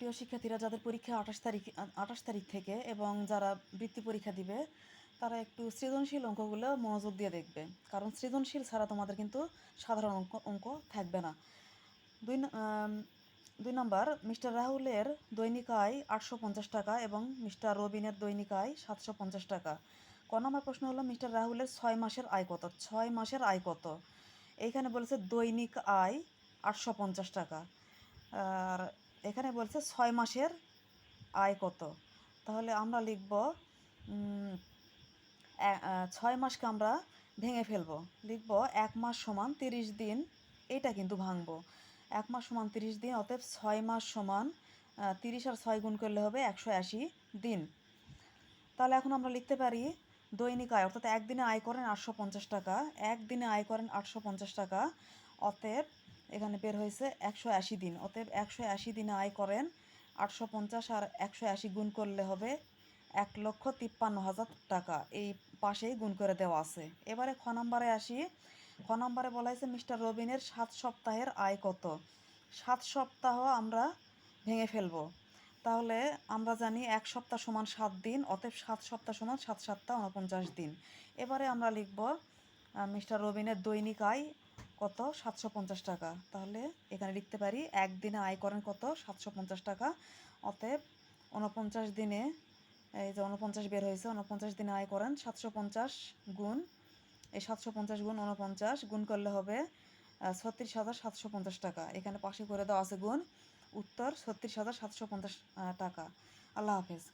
প্রিয় শিক্ষার্থীরা, যাদের পরীক্ষা 28 তারিখ থেকে এবং যারা বৃত্তি পরীক্ষা দিবে তারা একটু সৃজনশীল অঙ্কগুলো মনোযোগ দিয়ে দেখবে, কারণ সৃজনশীল ছাড়া তোমাদের কিন্তু সাধারণ অঙ্ক থাকবে না। দুই নম্বর, মিস্টার রাহুলের দৈনিক আয় 850 টাকা এবং মিস্টার রবিনের দৈনিক আয় 750 টাকা। ক নম্বর প্রশ্ন হলো, মিস্টার রাহুলের 6 মাসের আয় কত? 6 মাসের আয় কত? এইখানে বলেছে দৈনিক আয় 850 টাকা, আর এখানে বলছে 6 মাসের আয় কত। তাহলে আমরা লিখব 6 মাসকে আমরা ভেঙে ফেলবো, লিখব 1 মাস সমান 30 দিন। এটা কিন্তু ভাঙবো, 1 মাস সমান 30 দিন, অতএব 6 মাস সমান 30 আর 6 গুণ করলে হবে 180 দিন। তাহলে এখন আমরা লিখতে পারি দৈনিক আয়, অর্থাৎ একদিনে আয় করেন 850 টাকা, একদিনে আয় করেন 850 টাকা, অতএব এখানে বের হয়েছে 180 দিন, অতএব 180 দিনে আয় করেন 850 আর 180 গুণ করলে হবে 1,53,000 টাকা। এই পাশেই গুণ করে দেওয়া আছে। এবারে খ নম্বরে আসি। খ নম্বরে বলা হয়েছে মিস্টার রবিনের 7 সপ্তাহের আয় কত? 7 সপ্তাহ আমরা ভেঙে ফেলবো, তাহলে আমরা জানি 1 সপ্তাহ সমান 7 দিন, অতএব 7 সপ্তাহ সমান 7 7 49 দিন। এবারে আমরা লিখব মিস্টার রবিনের দৈনিক আয় কত? 750 টাকা। তাহলে এখানে লিখতে পারি একদিনে আয় করেন কত? 750 টাকা, অতএব 49 দিনে, এই যে 49 বের হয়েছে, 49 দিনে আয় করেন 750 গুণ, এই 750 গুণ 49 গুণ করলে হবে 36,750 টাকা। এখানে পাশে করে দেওয়া আছে গুণ, উত্তর 36,750 টাকা। আল্লাহ হাফেজ।